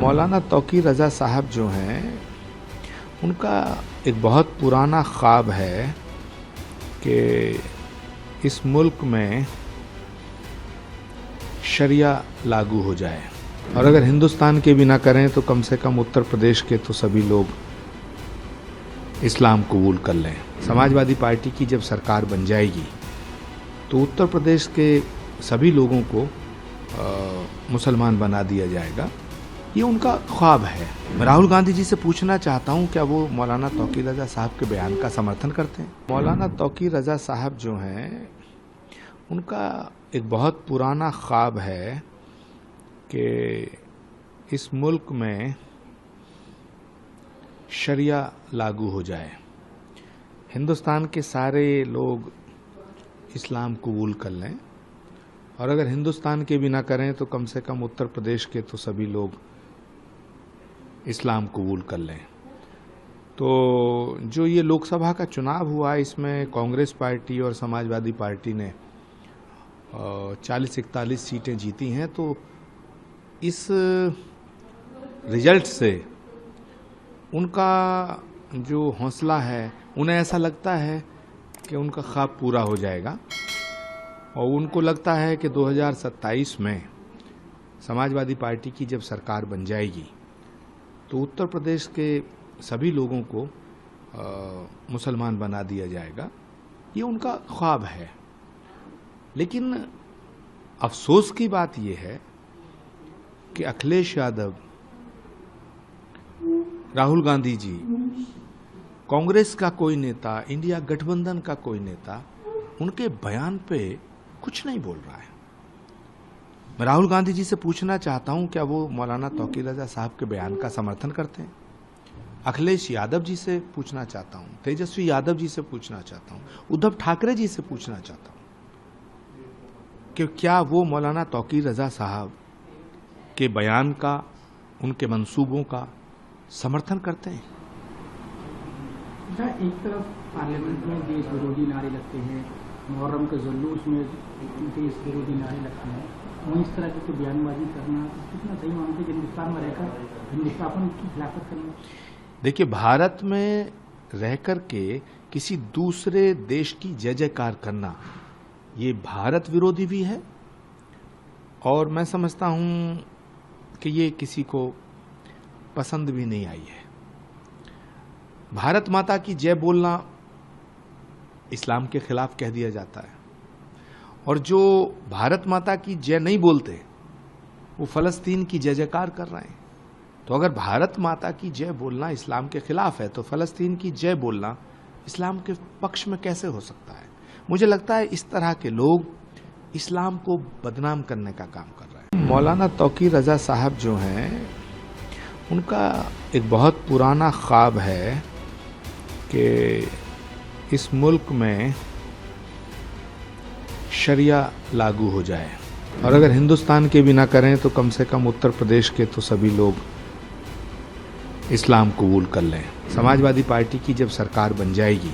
मौलाना तौकीर रज़ा साहब जो हैं, उनका एक बहुत पुराना ख्वाब है कि इस मुल्क में शरिया लागू हो जाए, और अगर हिंदुस्तान के भी ना करें तो कम से कम उत्तर प्रदेश के तो सभी लोग इस्लाम कबूल कर लें। समाजवादी पार्टी की जब सरकार बन जाएगी तो उत्तर प्रदेश के सभी लोगों को मुसलमान बना दिया जाएगा। ये उनका ख्वाब है। मैं राहुल गांधी जी से पूछना चाहता हूं, क्या वो मौलाना तौकीर रज़ा साहब के बयान का समर्थन करते हैं? मौलाना तौकीर रज़ा साहब जो हैं, उनका एक बहुत पुराना ख्वाब है कि इस मुल्क में शरिया लागू हो जाए, हिंदुस्तान के सारे लोग इस्लाम कबूल कर लें, और अगर हिंदुस्तान के भी ना करें तो कम से कम उत्तर प्रदेश के तो सभी लोग इस्लाम कबूल कर लें। तो जो ये लोकसभा का चुनाव हुआ, इसमें कांग्रेस पार्टी और समाजवादी पार्टी ने 40-41 सीटें जीती हैं। तो इस रिजल्ट से उनका जो हौसला है, उन्हें ऐसा लगता है कि उनका ख्वाब पूरा हो जाएगा, और उनको लगता है कि 2027 में समाजवादी पार्टी की जब सरकार बन जाएगी तो उत्तर प्रदेश के सभी लोगों को मुसलमान बना दिया जाएगा। ये उनका ख्वाब है। लेकिन अफसोस की बात यह है कि अखिलेश यादव, राहुल गांधी जी, कांग्रेस का कोई नेता, इंडिया गठबंधन का कोई नेता उनके बयान पे कुछ नहीं बोल रहा है। मैं राहुल गांधी जी से पूछना चाहता हूं, क्या वो मौलाना तौकीर रज़ा साहब के बयान का समर्थन करते हैं? अखिलेश यादव जी से पूछना चाहता हूं, तेजस्वी यादव जी से पूछना चाहता हूं, उद्धव ठाकरे जी से पूछना चाहता हूं कि क्या वो मौलाना तौकीर रज़ा साहब के बयान का, उनके मंसूबों का समर्थन करते हैं? एक तरफ पार्लियामेंट में देश विरोधी नारे लगते हैं, मुहर्रम के जुलूस में देश विरोधी नारे लगते हैं, वहीं इस तरह की बयानबाजी करना कितना सही मानते हैं? हिंदुस्तान में रहकर हिंदुस्तान की खिलाफत करना। देखिए, भारत में रहकर के किसी दूसरे देश की जय जयकार करना, ये भारत विरोधी भी है, और मैं समझता हूं कि ये किसी को पसंद भी नहीं आई है। भारत माता की जय बोलना इस्लाम के खिलाफ कह दिया जाता है, और जो भारत माता की जय नहीं बोलते वो फलस्तीन की जय जयकार कर रहे हैं। तो अगर भारत माता की जय बोलना इस्लाम के खिलाफ है तो फलस्तीन की जय बोलना इस्लाम के पक्ष में कैसे हो सकता है? मुझे लगता है इस तरह के लोग इस्लाम को बदनाम करने का काम कर रहे हैं। मौलाना तौकीर रज़ा साहब जो हैं, उनका एक बहुत पुराना ख्वाब है कि इस मुल्क में शरिया लागू हो जाए, और अगर हिंदुस्तान के भी ना करें तो कम से कम उत्तर प्रदेश के तो सभी लोग इस्लाम कबूल कर लें। समाजवादी पार्टी की जब सरकार बन जाएगी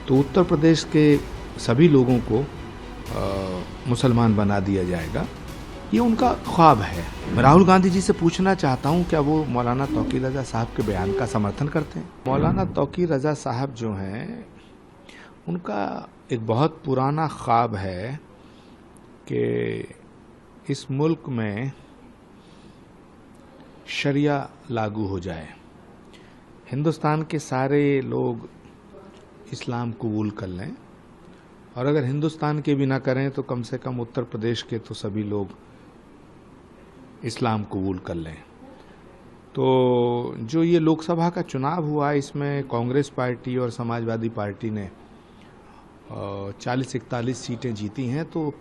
तो उत्तर प्रदेश के सभी लोगों को मुसलमान बना दिया जाएगा। ये उनका ख्वाब है। मैं राहुल गांधी जी से पूछना चाहता हूं, क्या वो मौलाना तौकीर रज़ा साहब के बयान का समर्थन करते हैं? मौलाना तौकीर रज़ा साहब जो हैं, उनका एक बहुत पुराना ख्वाब है कि इस मुल्क में शरिया लागू हो जाए, हिंदुस्तान के सारे लोग इस्लाम कबूल कर लें, और अगर हिंदुस्तान के भी ना करें तो कम से कम उत्तर प्रदेश के तो सभी लोग इस्लाम कबूल कर लें। तो जो ये लोकसभा का चुनाव हुआ, इसमें कांग्रेस पार्टी और समाजवादी पार्टी ने 40-41 सीटें जीती हैं। तो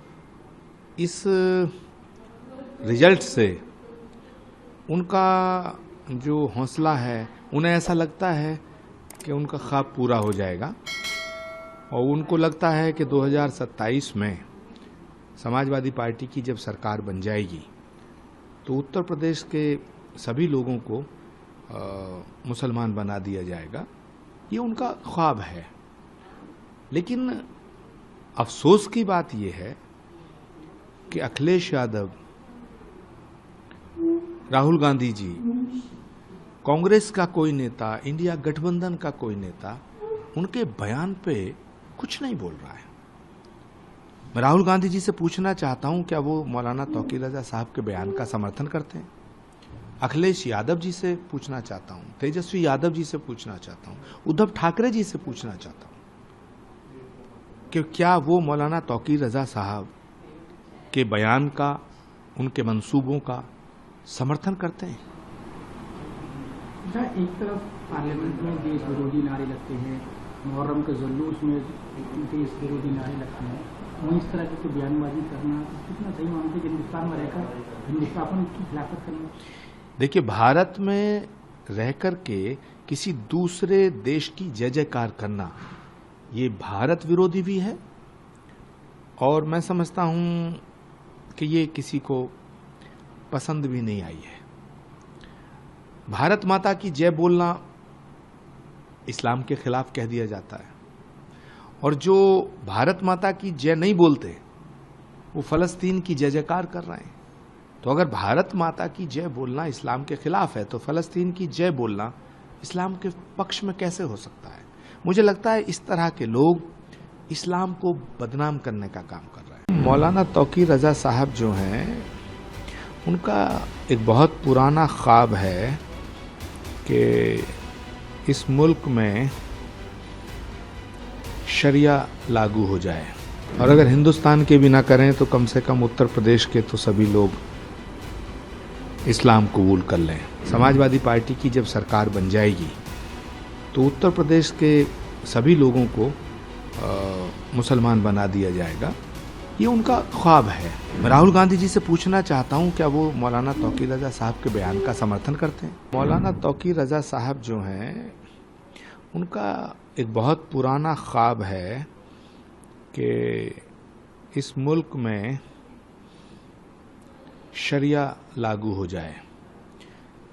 इस रिजल्ट से उनका जो हौसला है, उन्हें ऐसा लगता है कि उनका ख्वाब पूरा हो जाएगा, और उनको लगता है कि 2027 में समाजवादी पार्टी की जब सरकार बन जाएगी तो उत्तर प्रदेश के सभी लोगों को मुसलमान बना दिया जाएगा। ये उनका ख्वाब है। लेकिन अफसोस की बात यह है कि अखिलेश यादव, राहुल गांधी जी, कांग्रेस का कोई नेता, इंडिया गठबंधन का कोई नेता उनके बयान पे कुछ नहीं बोल रहा है। मैं राहुल गांधी जी से पूछना चाहता हूं, क्या वो मौलाना तौकीर रजा साहब के बयान का समर्थन करते हैं? अखिलेश यादव जी से पूछना चाहता हूं, तेजस्वी यादव जी से पूछना चाहता हूं, उद्धव ठाकरे जी से पूछना चाहता हूं कि क्या वो मौलाना तौकीर रजा साहब के बयान का, उनके मंसूबों का समर्थन करते हैं? एक तरफ पार्लियामेंट में देश विरोधी नारे लगते हैं, मुहर्रम के जुलूस में देश विरोधी नारे लगते हैं, वहीं इस तरह की बयानबाजी करना कितना सही मानते हैं हिंदुस्तान में रहकर हिंदुस्तान की खिलाफत करना? देखिए, भारत में रहकर के किसी दूसरे देश की जय जयकार करना ये भारत विरोधी भी है, और मैं समझता हूं कि ये किसी को पसंद भी नहीं आई है। भारत माता की जय बोलना इस्लाम के खिलाफ कह दिया जाता है, और जो भारत माता की जय नहीं बोलते वो फलस्तीन की जय जयकार कर रहे हैं। तो अगर भारत माता की जय बोलना इस्लाम के खिलाफ है तो फलस्तीन की जय बोलना इस्लाम के पक्ष में कैसे हो सकता है? मुझे लगता है इस तरह के लोग इस्लाम को बदनाम करने का काम कर रहे हैं। मौलाना तौकीर रजा साहब जो हैं, उनका एक बहुत पुराना ख्वाब है कि इस मुल्क में शरिया लागू हो जाए, और अगर हिंदुस्तान के भी ना करें तो कम से कम उत्तर प्रदेश के तो सभी लोग इस्लाम कबूल कर लें। समाजवादी पार्टी की जब सरकार बन जाएगी तो उत्तर प्रदेश के सभी लोगों को मुसलमान बना दिया जाएगा, ये उनका ख्वाब है। मैं राहुल गांधी जी से पूछना चाहता हूं, क्या वो मौलाना तौकीर रजा साहब के बयान का समर्थन करते हैं? मौलाना तौकीर रजा साहब जो हैं, उनका एक बहुत पुराना ख्वाब है कि इस मुल्क में शरिया लागू हो जाए,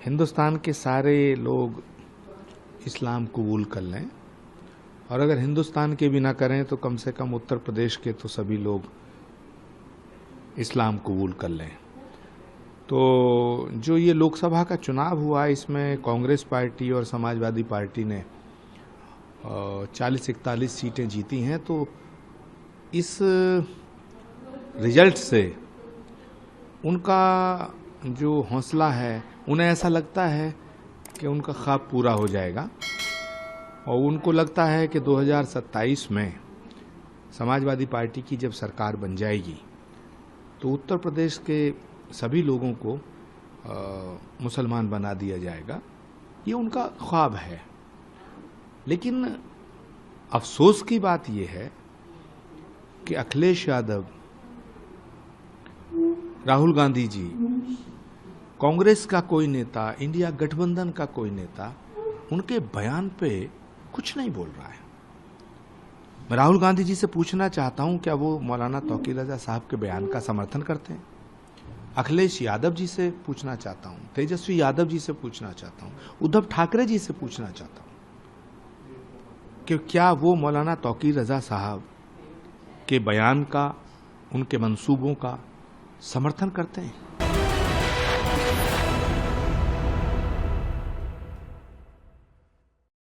हिंदुस्तान के सारे लोग इस्लाम कबूल कर लें, और अगर हिंदुस्तान के भी ना करें तो कम से कम उत्तर प्रदेश के तो सभी लोग इस्लाम कबूल कर लें। तो जो ये लोकसभा का चुनाव हुआ, इसमें कांग्रेस पार्टी और समाजवादी पार्टी ने 40-41 सीटें जीती हैं। तो इस रिजल्ट से उनका जो हौसला है, उन्हें ऐसा लगता है कि उनका ख्वाब पूरा हो जाएगा, और उनको लगता है कि 2027 में समाजवादी पार्टी की जब सरकार बन जाएगी तो उत्तर प्रदेश के सभी लोगों को मुसलमान बना दिया जाएगा, ये उनका ख्वाब है। लेकिन अफसोस की बात यह है कि अखिलेश यादव, राहुल गांधी जी, कांग्रेस का कोई नेता, इंडिया गठबंधन का कोई नेता उनके बयान पे कुछ नहीं बोल रहा है। मैं राहुल गांधी जी से पूछना चाहता हूं, क्या वो मौलाना तौकीर रजा साहब के बयान का समर्थन करते हैं? अखिलेश यादव जी से पूछना चाहता हूं, तेजस्वी यादव जी से पूछना चाहता हूं, उद्धव ठाकरे जी से पूछना चाहता हूं कि क्या वो मौलाना तौकीर रजा साहब के बयान का, उनके मंसूबों का समर्थन करते हैं?